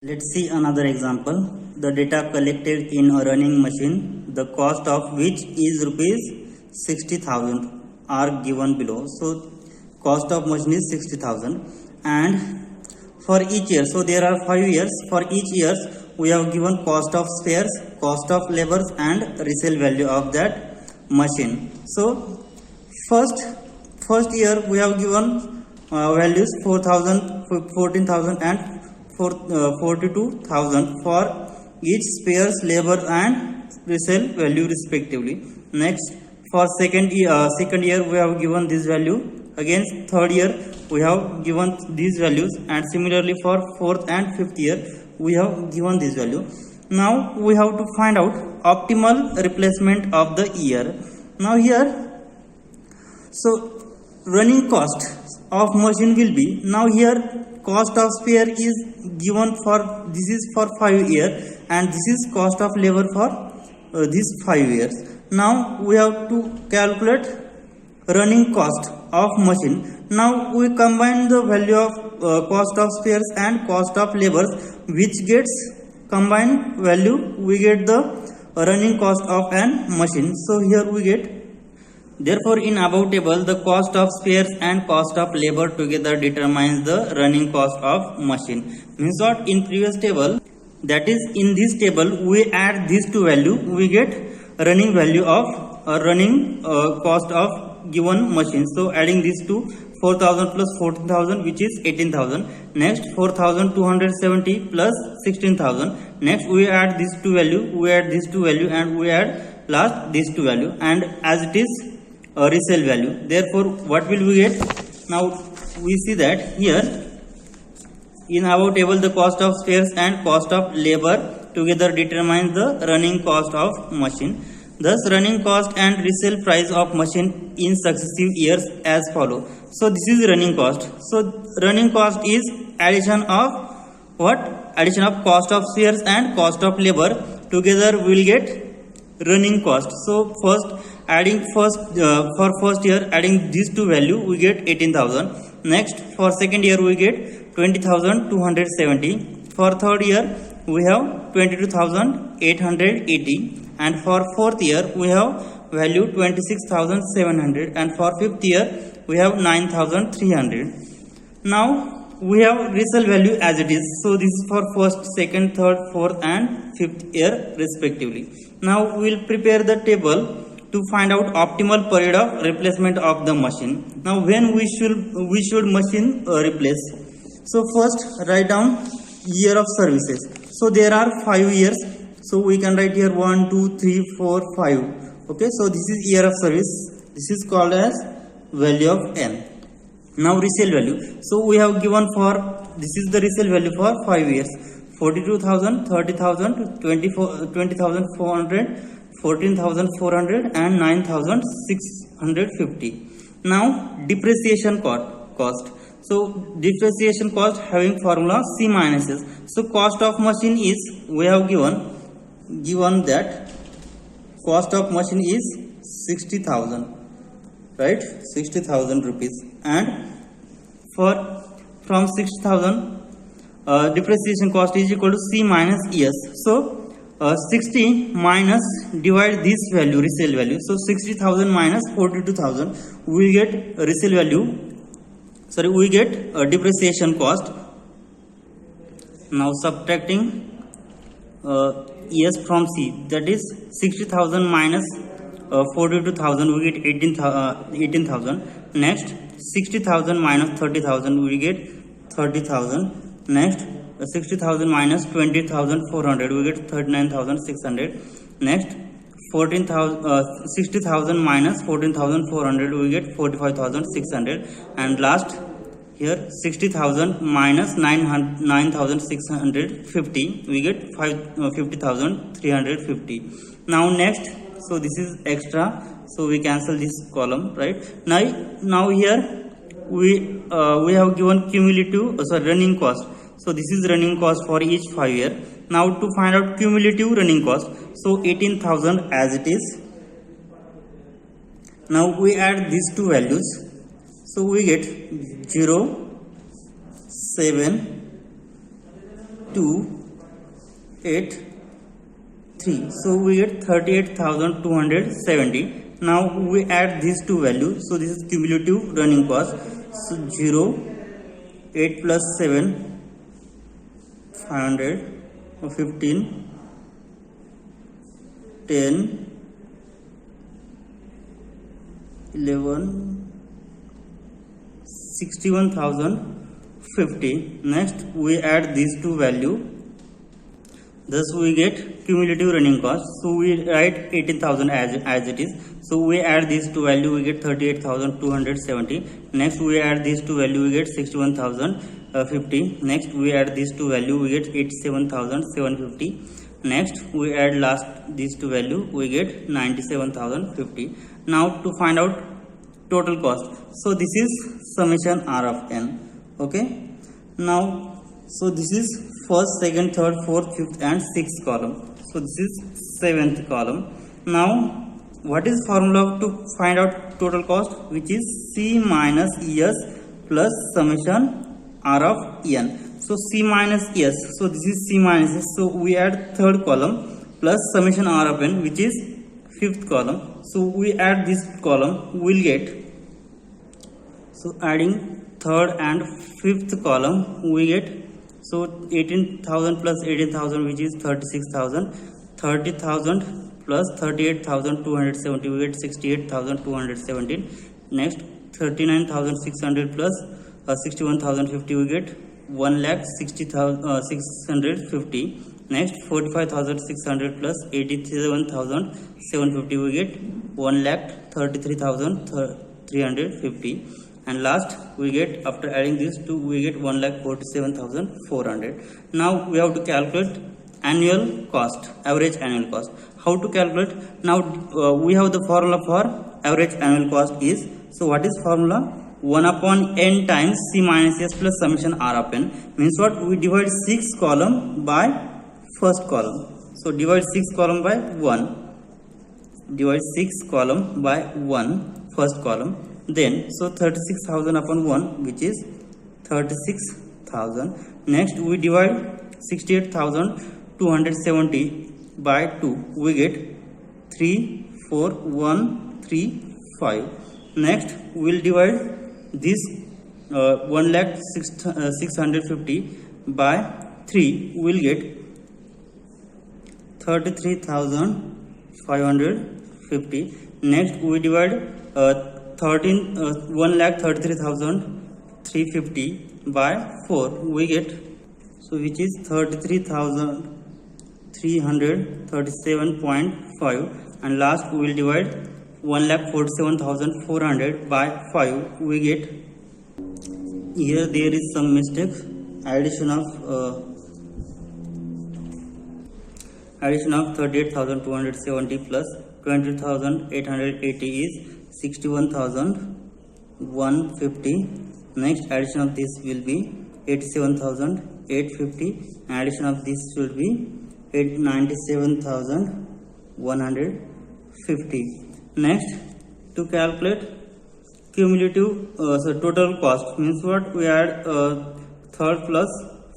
Let's see another example. The data collected in a running machine, the cost of which is rupees 60,000 are given below. So cost of machine is 60,000 and for each year, so there are 5 years. For each year we have given cost of spares, cost of labors and resale value of that machine. So first year we have given values 4,000, 14,000 and 42,000 for each spares, labor and resale value respectively. Next, for second year we have given this value. Again, third year we have given these values, and similarly for fourth and fifth year we have given this value. Now we have to find out optimal replacement of the year. Now here, so running cost of machine will be, now here cost of spare is given for, this is for 5 years and this is cost of labor for these 5 years. Now we have to calculate running cost of machine. Now we combine the value of cost of spares and cost of labors, which gets combined value, we get the running cost of an machine. So here we get, therefore in above table the cost of spares and cost of labor together determines the running cost of machine. Means what, in previous table, that is in this table we add these two value, we get running value of running cost of given machine. So adding these two, 4,000 plus 14,000 which is 18,000. Next 4,270 plus 16,000. Next we add these two value, we add these two value and we add last these two value, and as it is resale value. Therefore what will we get? Now we see that here in our table the cost of spares and cost of labor together determines the running cost of machine. Thus running cost and resale price of machine in successive years as follow. So this is running cost. So running cost is addition of what? Addition of cost of spares and cost of labor together we will get running cost. So for first year adding these two value we get 18,000. Next for second year we get 20,270. For third year we have 22,880, and for fourth year we have value 26,700, and for fifth year we have 9,300. Now we have resale value as it is. So this is for first, second, third, fourth and fifth year respectively. Now we will prepare the table to find out optimal period of replacement of the machine. Now when we should machine replace. So first write down year of services. So there are 5 years. So we can write here 1, 2, 3, 4, 5. Okay, so this is year of service. This is called as value of N. Now resale value. So we have given for, this is the resale value for 5 years. 42,000, 30,000, 20,400, 14,400 and 9,650. Now depreciation cost. So depreciation cost having formula C minuses. So cost of machine is, we have given that cost of machine is 60,000, right? 60,000 rupees, and from 60,000 depreciation cost is equal to C minus ES. So 60 minus divide this value, resale value. So 60,000 minus 42,000 we get resale value, sorry, we get depreciation cost. Now subtracting ES from C, that is 60,000 minus 42,000 we get 18,000. Next 60,000 minus 30,000 we get 30,000. Next 60,000 minus 20,400 we get 39,600. Next 60,000 minus 14,400 we get 45,600, and last here 60,000 minus 9,650 we get 50,350. Now next, so this is extra, so we cancel this column, right? Now here we have given cumulative running cost. So this is running cost for each 5 year. Now to find out cumulative running cost, so 18,000 as it is. Now we add these two values. So we get 0, 7, 283. So we get 38,270. Now we add these two values. So this is cumulative running cost. So 0, 8 plus 7, 500, 15, 10, 11, 61,050. Next we add these two value, thus we get cumulative running cost. So we write 18,000 as it is. So we add these two value, we get 38,270. Next we add these two value, we get 61,050. Next we add these two value, we get 87,750. Next we add last these two value, we get 97,050. Now to find out total cost, so this is summation R of n. Okay, now so this is first, second, third, fourth, fifth and sixth column. So this is seventh column. Now what is formula to find out total cost, which is C minus S plus summation R of n. So C minus S, so this is C minus S, so we add third column plus summation R of n, which is fifth column. So we add this column, we'll get, so adding third and fifth column we get, so 18,000 plus 18,000, which is 36,000. 30,000 plus 38,270, we get 68,217. Next 39,600 plus 61,050, we get 1,60,650. Next 45,600 plus 87,750, we get 1,33,350. And last we get, after adding these two, we get 1,47,400. Now we have to calculate annual cost, average annual cost. How to calculate? Now we have the formula for average annual cost is, so what is formula? 1 upon n times C minus S plus summation R of n. Means what? We divide 6 column by first column. So divide 6 column by 1. Divide 6 column by 1 first column. Then so 36,000 upon 1, which is 36,000. Next we divide 68,270 by 2, we get 34135. Next we will divide this 1,650 by 3, we will get 33,550. Next we divide 1,33,350 by 4, we get, so which is 33,337.5. And last we will divide 1,47,400 by 5, we get, here there is some mistake, addition of 38,270 plus 20,880 is 61,150. Next addition of this will be 87,850. Addition of this will be 97,150. Next, to calculate cumulative, so total cost, means what? We add third plus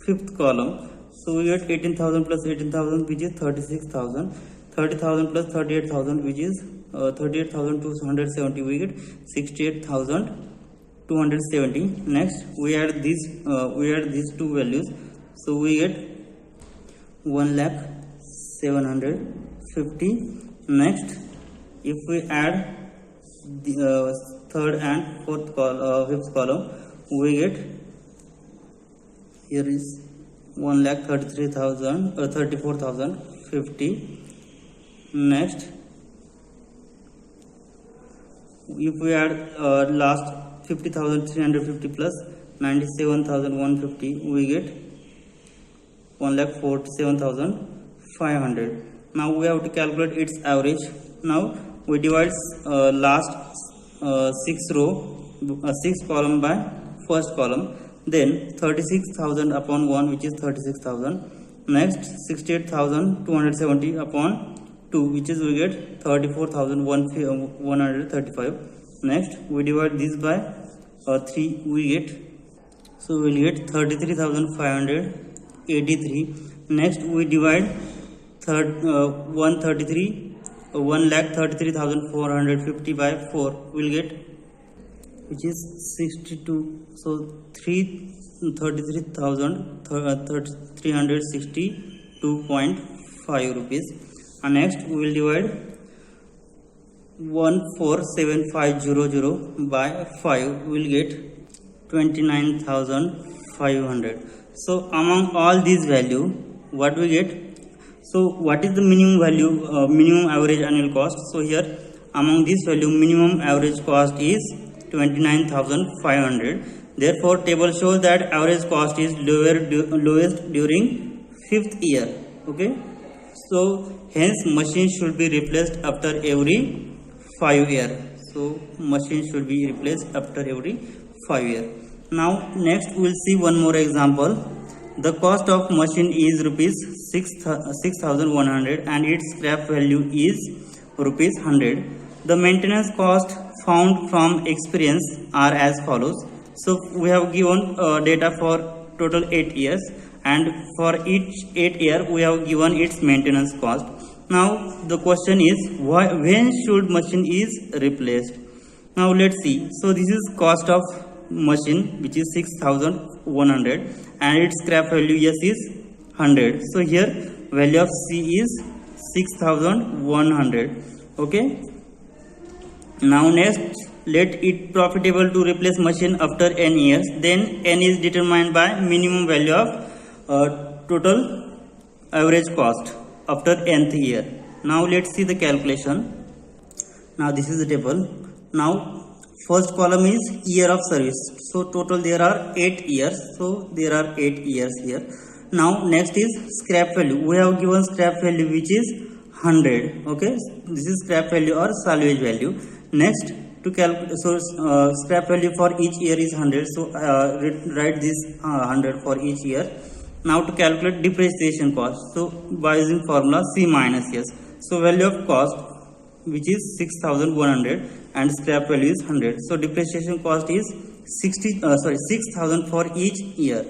fifth column. So we get 18,000 plus 18,000, which is 36,000. 30,000 plus 38,000, which is 38,270, we get 68,270. Next we add these two values, so we get 1,750,000. Next if we add the third and fifth column, we get, here is 34,050. Next if we add last 50,350 plus 97,150, we get 1,47,500. Now we have to calculate its average. Now we divide last 6 column by first column. Then 36,000 upon 1, which is 36,000. Next 68,270 upon 2, which is we get 34,135. Next we divide this by 3, we get, so we will get 33,500. 83. Next we divide 1,33,450 by 4, we'll get, which is 62. So 33,362.5 rupees. And next we will divide 147,500 by 5, we will get 29,500. So among all these value, what we get? So what is the minimum value, minimum average annual cost? So here among this value, minimum average cost is 29,500. Therefore table shows that average cost is lowest during 5th year. Okay, so hence machine should be replaced after every 5 years. So machine should be replaced after every 5 years. Now next we will see one more example. The cost of machine is rupees 6,100 and its scrap value is rupees 100. The maintenance cost found from experience are as follows. So we have given data for total 8 years, and for each 8 year we have given its maintenance cost. Now the question is, when should machine is replaced? Now let's see. So this is cost of machine, which is 6,100, and its scrap value, yes, is 100. So here value of C is 6,100. Okay, now next, let it profitable to replace machine after n years. Then n is determined by minimum value of total average cost after nth year. Now let's see the calculation. Now this is the table. Now first column is year of service. So total there are 8 years. So there are 8 years here. Now next is scrap value. We have given scrap value which is 100. Okay, this is scrap value or salvage value. Next, to calculate, so scrap value for each year is 100. So write this 100 for each year. Now to calculate depreciation cost, so by using formula C minus S. So value of cost, which is 6,100, and scrap value is 100. So depreciation cost is 6,000 for each year.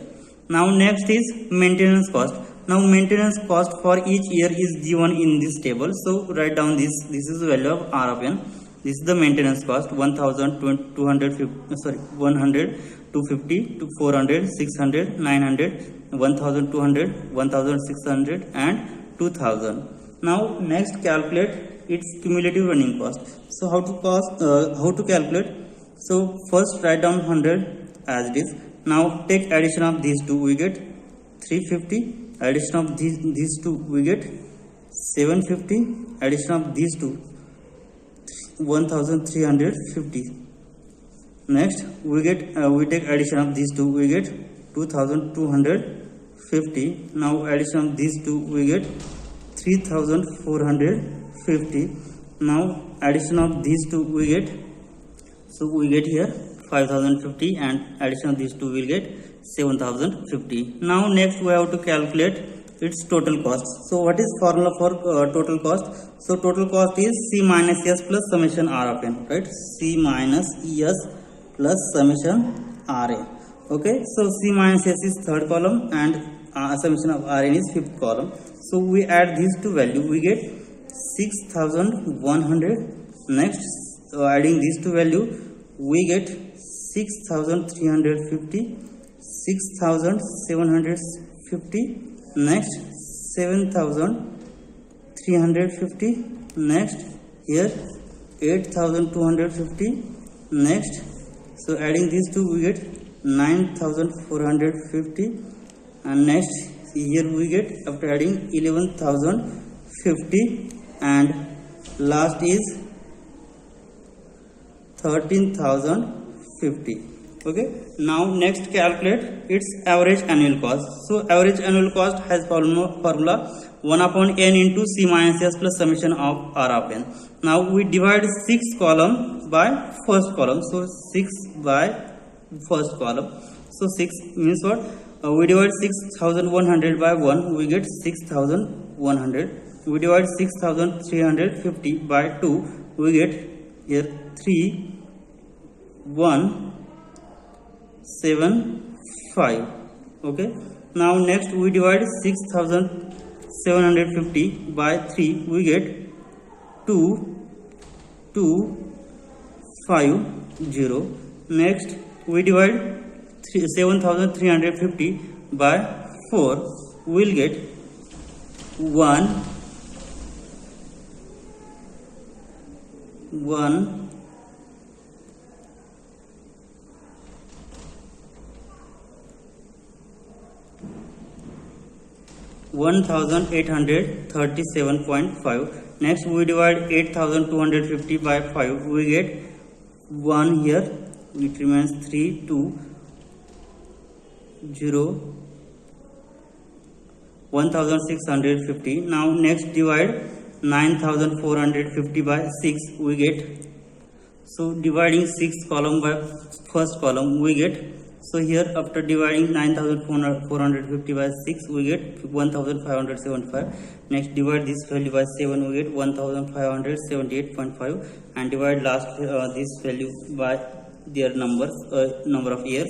Now next is maintenance cost. Now maintenance cost for each year is given in this table. So write down this. This is the value of R of n. This is the maintenance cost: 100, 250 to 400, 600, 900, 1,200, 1,600, and 2,000. Now next, calculate its cumulative running cost. So how to calculate? So first write down 100 as it is. Now take addition of these two, we get 350. Addition of these two, we get 750. Addition of these two, 1,350. Next we take addition of these two, we get 2,250. Now addition of these two, we get 3,450. Now addition of these two, we get here 5,050, and addition of these two will get 7,050. Now next we have to calculate its total cost. So what is formula for total cost? So total cost is C minus S plus summation R of n, right? C minus S plus summation RA. Okay, so C minus S is third column, and summation of Rn is fifth column. So we add these two value, we get 6,100. Next, adding these two value, we get 6,350, 6,750. Next, 7,350. Next, here 8,250. Next, so adding these two, we get 9,450. And next, here we get, after adding, 11,050. And last is 13,050. Okay, now next calculate its average annual cost. So average annual cost has formula 1 upon n into C minus S plus summation of R of n. Now we divide 6 column by first column. So 6 by first column. So 6 means what? We divide 6,100 by 1, we get 6,100. We divide 6,350 by 2, we get here 3,175. Okay, Now next we divide 6750 by 3, we get 2250. Next we divide 7350 by 4, we will get 1837.5. Next we divide 8250 by 5, we get 1 here, it remains 3, 2, 0, 1650. Now next divide 9450 by 6, we get, so dividing 6th column by first column, we get, so here after dividing 9450 by 6, we get 1575. Next divide this value by 7, we get 1578.5, and divide last this value by their number of years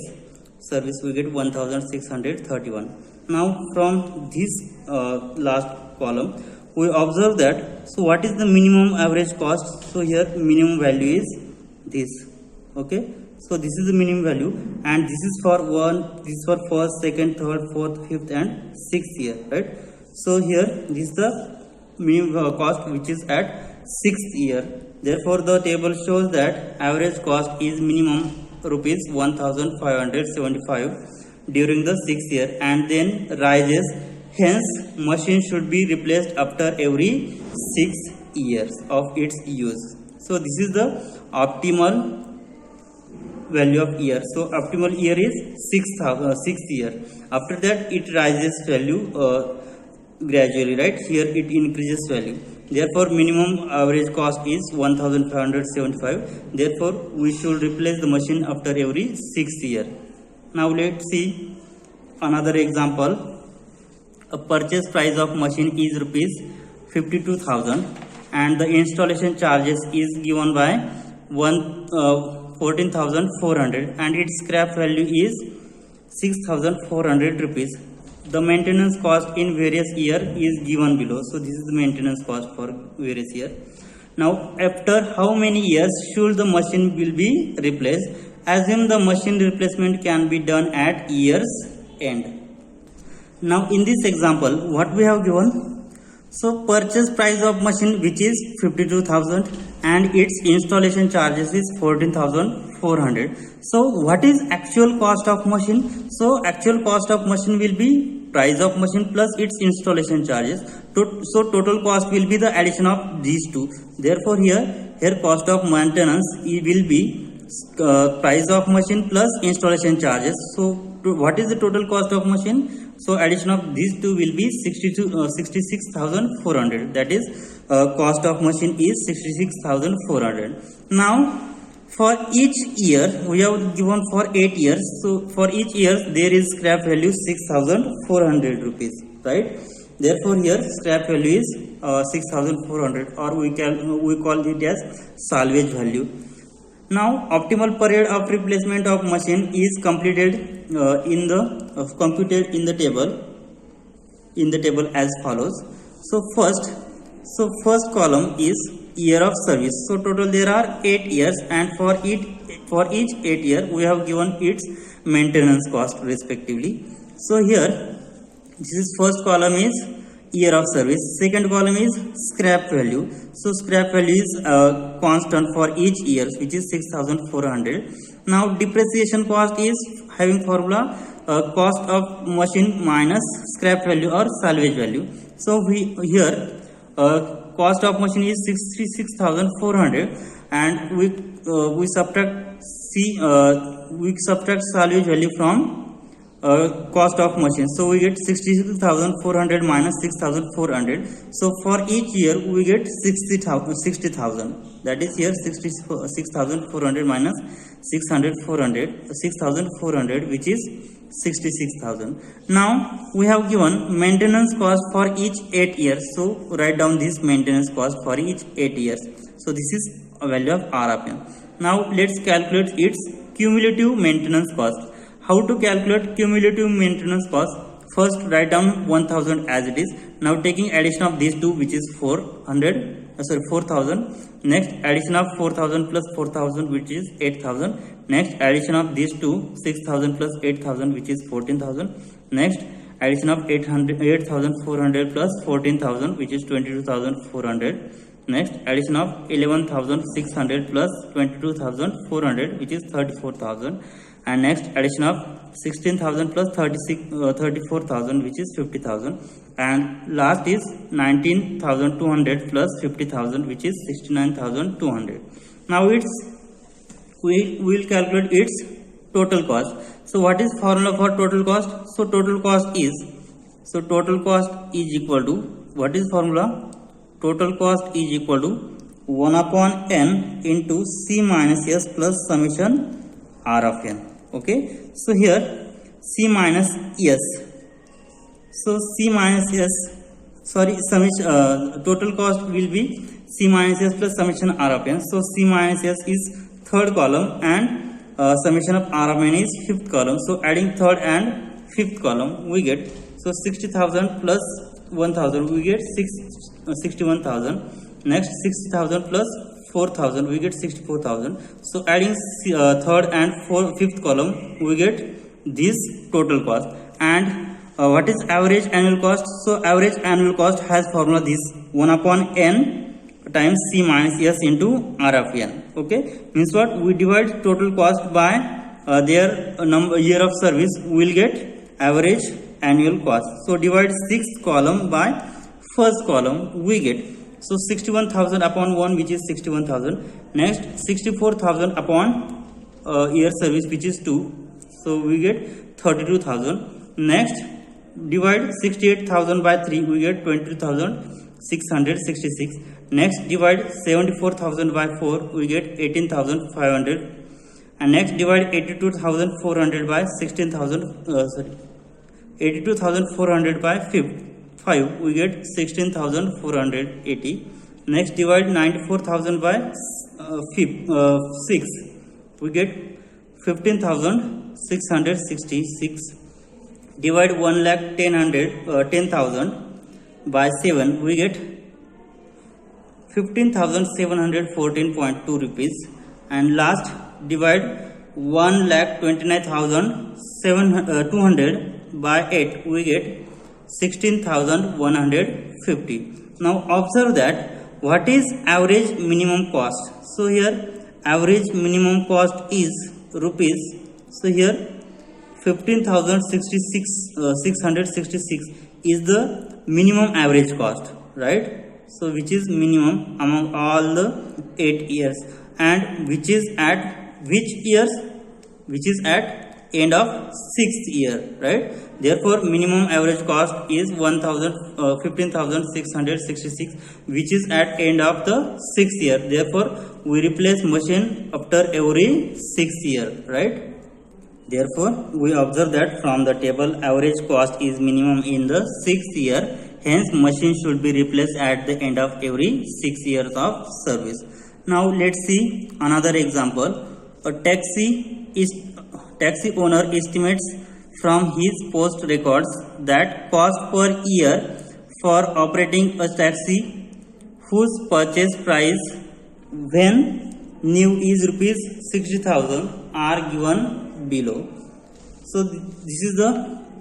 service, we get 1631. Now from this last column we observe that, so what is the minimum average cost? So here minimum value is this. Okay, so this is the minimum value, and this is for first, second, third, fourth, fifth and sixth year, right? So here this is the minimum cost which is at sixth year. Therefore the table shows that average cost is minimum rupees 1575 during the sixth year, and then rises. Hence machine should be replaced after every 6 years of its use. So this is the optimal value of year. So optimal year is 6th year. After that it rises value gradually, right? Here it increases value. Therefore minimum average cost is 1575. Therefore we should replace the machine after every 6th year. Now let's see another example. A purchase price of machine is rupees 52,000 and the installation charges is given by 14,400 and its scrap value is 6,400 rupees. The maintenance cost in various year is given below. So this is the maintenance cost for various year. Now after how many years should the machine will be replaced? Assume the machine replacement can be done at year's end. Now in this example what we have given? So purchase price of machine which is 52,000 and its installation charges is 14,400. So what is actual cost of machine? So actual cost of machine will be price of machine plus its installation charges. So total cost will be the addition of these two. Therefore here cost of maintenance will be price of machine plus installation charges. So what is the total cost of machine? So addition of these two will be 66,400. That is cost of machine is 66,400. Now for each year we have given for 8 years. So for each year there is scrap value 6,400 rupees, right? Therefore here scrap value is 6,400, or we call it as salvage value. Now optimal period of replacement of machine is completed computed in the table as follows. So first column is year of service. So total there are 8 years, and for each 8 year we have given its maintenance cost respectively. So here this is first column is year of service, second column is scrap value. So scrap value is constant for each year, which is 6,400. Now depreciation cost is having formula cost of machine minus scrap value or salvage value. So here cost of machine is 66,400 and we subtract salvage value from cost of machine. So we get 66,400 minus 6,400. So for each year we get 60,000. That is here 6,400 minus 6,400 which is 66,000. Now we have given maintenance cost for each 8 years. So write down this maintenance cost for each 8 years. So this is a value of RRM. Now let's calculate its cumulative maintenance cost. How to calculate cumulative maintenance cost? first write down 1000 as it is. Now taking addition of these two, which is 4000. Next addition of 4000 plus 4000, which is 8000. Next addition of these two, 6000 plus 8000, which is 14000. Next addition of 8400 plus 14000, which is 22400. Next addition of 11600 plus 22400, which is 34000. And next addition of 16,000 plus 34,000, which is 50,000. And last is 19,200 plus 50,000, which is 69,200. Now we will calculate its total cost. So what is formula for total cost? So total cost is equal to, what is formula? Total cost is equal to 1 upon n into C minus S plus summation R of n. Okay, so here C minus S. So C minus S, summation, total cost will be C minus S plus summation R of n. So C minus S is third column and summation of R of n is fifth column. So adding third and fifth column, we get, so 60,000 plus 1000, we get 61,000. Next 60,000 plus 4,000, we get 64,000. So adding third and fifth column, we get this total cost. And what is average annual cost? So average annual cost has formula this 1 upon n times C minus S into R of n. Okay, means what? We divide total cost by their year of service, we will get average annual cost. So divide sixth column by first column, we get, so 61,000 upon 1, which is 61,000. Next 64,000 upon year service, which is 2, so we get 32,000. Next divide 68,000 by 3, we get 20,666. Next divide 74,000 by 4, we get 18,500. And next divide 82,400 by 82,400 by 5, we get 16,480. Next divide 94,000 by 6, we get 15,666. Divide 1,10,000 by 7, we get 15,714.2 rupees. And last divide 1,29,200 by 8, we get 16,150. Now observe that what is average minimum cost. So here average minimum cost is rupees. So here 15,666 is the minimum average cost, right? So which is minimum among all the 8 years, and which is at which years? Which is at end of 6th year, right? Therefore minimum average cost is 15,666, which is at end of the 6th year. Therefore we replace machine after every 6th year, right? Therefore we observe that from the table average cost is minimum in the 6th year, hence machine should be replaced at the end of every 6 years of service. Now let's see another example. A taxi owner estimates from his post records that cost per year for operating a taxi whose purchase price when new is rupees 60,000 are given below. So this is the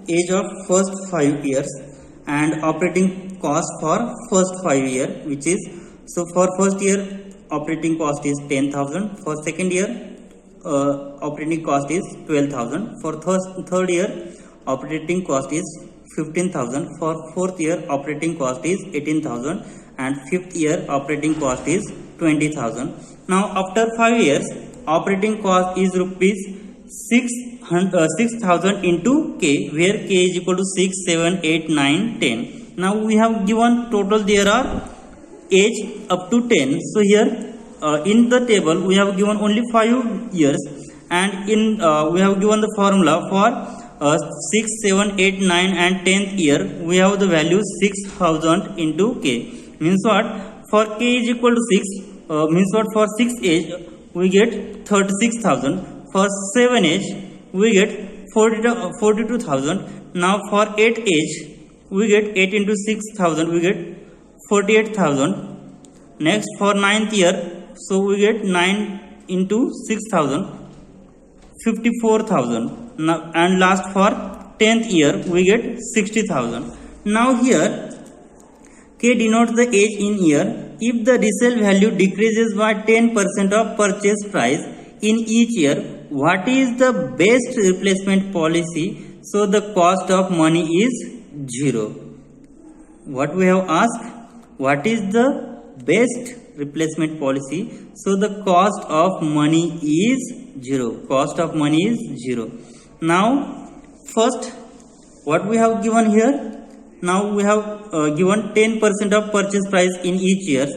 age of first 5 years and operating cost for first 5 year, which is, so for first year operating cost is 10,000, for second year operating cost is 12,000, for third year operating cost is 15,000, for fourth year operating cost is 18,000, and fifth year operating cost is 20,000. Now after 5 years operating cost is rupees 6,000 into k, where k is equal to 6, 7, 8, 9, 10. Now we have given total, there are age up to 10. So here in the table we have given only 5 years, and in we have given the formula for 6, 7, 8, 9 and 10th year. We have the value 6,000 into k. Means what? For k is equal to 6, means what? For 6 age we get 36,000. For 7 age we get 42,000. Now for 8 age, we get 8 into 6,000, we get 48,000. Next for 9th year, so we get 9 into 6,000, 54,000. Now, and last for 10th year, we get 60,000. Now here K denotes the age in year. If the resale value decreases by 10% of purchase price in each year, what is the best replacement policy? So the cost of money is 0. What we have asked, what is the best replacement policy? So the cost of money is 0. Cost of money is 0. Now first, what we have given here? Now we have given 10% of purchase price in each year.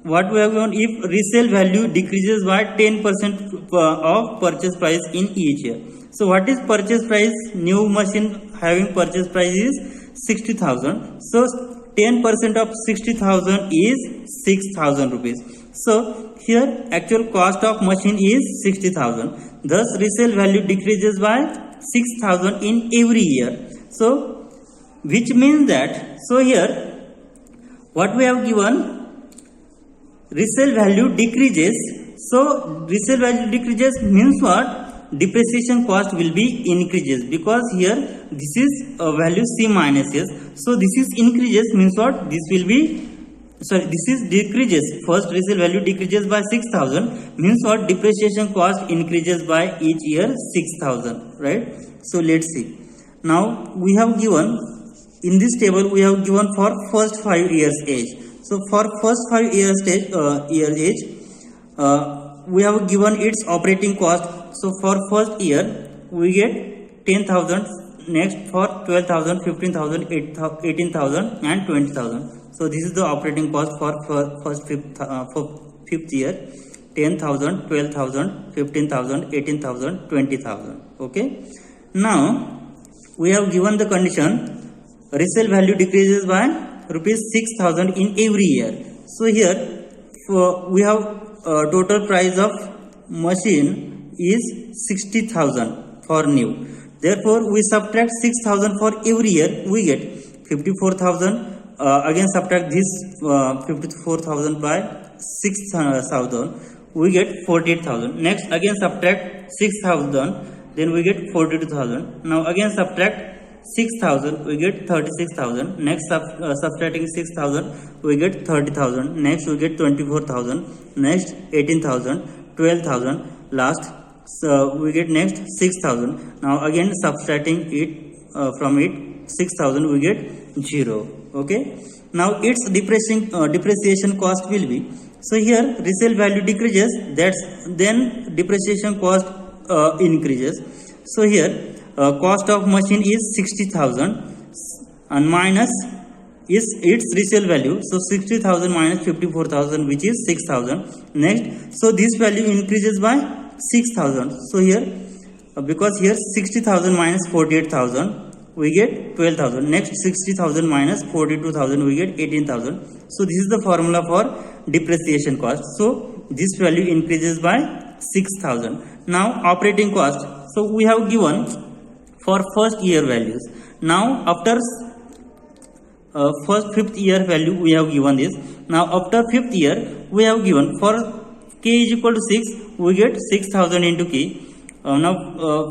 What we have given, if resale value decreases by 10% of purchase price in each year. So what is purchase price? New machine having purchase price is 60,000. So 10% of 60,000 is 6,000 rupees. So here actual cost of machine is 60,000. Thus resale value decreases by 6,000 in every year. So which means that, so here what we have given, resale value decreases. So resale value decreases means what? Depreciation cost will be increases, because here this is a value C minus S. So this is increases means what? This will be, sorry, this is decreases. First resale value decreases by 6,000 means what? Depreciation cost increases by each year 6,000, right? So let's see. Now we have given, in this table we have given for first 5 years age. So for first 5 years age, we have given its operating cost. So for first year we get 10,000. Next for 12,000, 15,000, 18,000 and 20,000. So this is the operating cost for fifth year. 10,000, 12,000, 15,000, 18,000, 20,000. Okay. Now we have given the condition, resale value decreases by rupees 6,000 in every year. So here we have total price of machine is 60,000 for new. Therefore we subtract 6,000 for every year, we get 54,000. Again subtract this 54,000 by 6,000, we get 48,000. Next again subtract 6,000, then we get 42,000. Now again subtract 6,000, we get 36,000. Next subtracting 6,000, we get 30,000. Next we get 24,000. Next 18,000, 12,000. Last we get next 6,000. Now again subtracting it from it 6,000, we get 0. Okay. Now its depreciation cost will be, so here resale value decreases, that's then depreciation cost increases. So here cost of machine is 60,000 and minus is its resale value. So 60,000 minus 54,000, which is 6,000. Next, so this value increases by 6,000. So here because here 60,000 minus 48,000, we get 12,000. Next 60,000 minus 42,000, we get 18,000. So this is the formula for depreciation cost. So this value increases by 6,000. Now operating cost. So we have given for first year values. Now after first 5th year value we have given this. Now after 5th year we have given for k is equal to 6, we get 6,000 into k. Now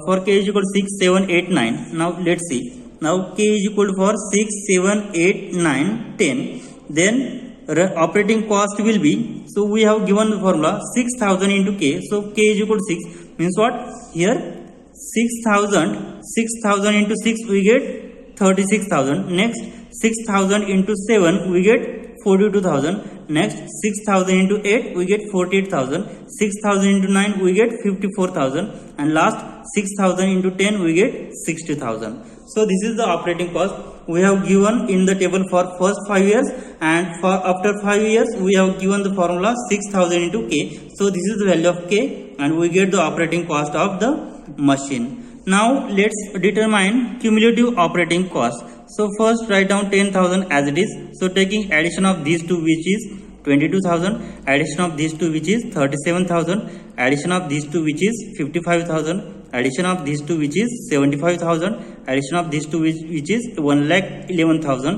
for k is equal to 6, 7, 8, 9. Now let's see. Now k is equal to for 6, 7, 8, 9, 10. Then operating cost will be, so we have given the formula 6,000 into k. So k is equal to 6 means what? Here 6,000 into 6 we get 36,000. Next 6,000 into 7 we get 42,000. Next 6,000 into 8 we get 48,000. 6,000 into 9 we get 54,000. And last 6,000 into 10 we get 60,000. So this is the operating cost we have given in the table for first 5 years, and for after 5 years we have given the formula 6,000 into k. So this is the value of k and we get the operating cost of the machine. Now let's determine cumulative operating cost. So first write down 10,000 as it is. So taking addition of these two, which is 22,000, addition of these two, which is 37,000, addition of these two, which is 55,000, addition of these two which is 75,000, addition of these two which is 1,11,000,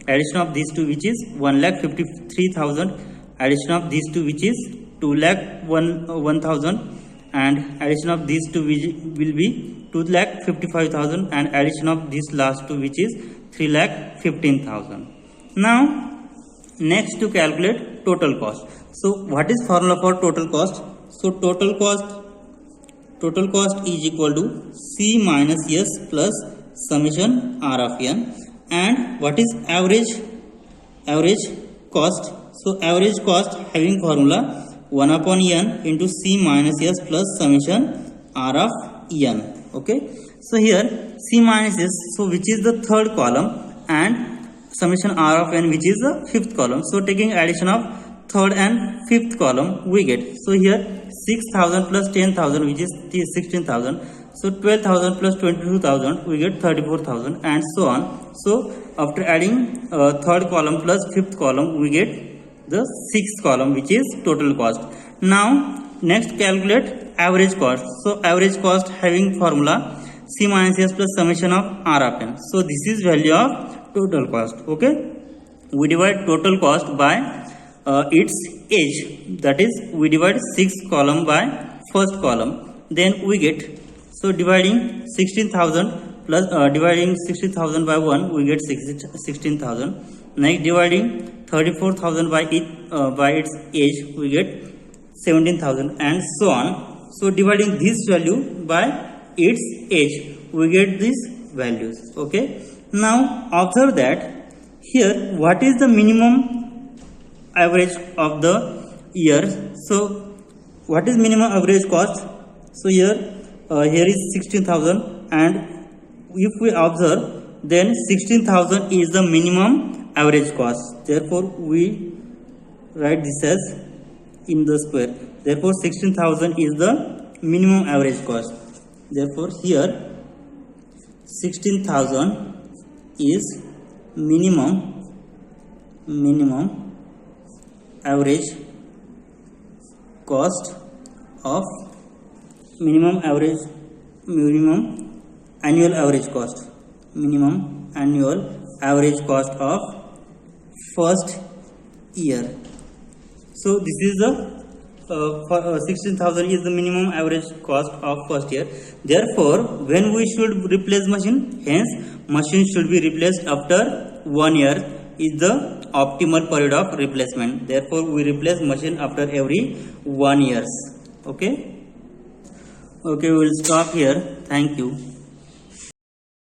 addition of these two which is 1,53,000, addition of these two which is 2,01,000, and addition of these two which will be 2,55,000, and addition of these last two which is 3,15,000. Now next to calculate total cost. So what is formula for total cost? So total cost is equal to C minus S plus summation R of n. And what is average cost? So average cost having formula 1 upon n into C minus S plus summation R of n. Okay, so here C minus S, so which is the third column, and summation R of n which is the fifth column. So taking addition of third and fifth column we get, so here 6,000 plus 10,000 which is 16,000. So 12,000 plus 22,000 we get 34,000, and so on. So after adding third column plus fifth column we get the sixth column which is total cost. Now next calculate average cost. So average cost having formula C minus S plus summation of R of n. So this is value of total cost. Okay, we divide total cost by its age, that is we divide sixth column by first column, then we get, so dividing 16,000 plus dividing 60,000 by 1 we get 16,000. Next dividing 34,000 by its age we get 17,000, and so on. So dividing this value by its age we get these values. Okay, now observe that here what is the minimum average of the year. So what is minimum average cost? So here is 16,000, and if we observe then 16,000 is the minimum average cost. Therefore we write this as in the square. Therefore 16,000 is the minimum average cost. Therefore here 16,000 is minimum average cost of minimum annual average cost, minimum annual average cost of first year. So this is the 16,000 is the minimum average cost of first year. Therefore when we should replace machine, hence machine should be replaced after 1 year is the optimal period of replacement. Therefore we replace machine after every 1 year. Okay, we will stop here. Thank you.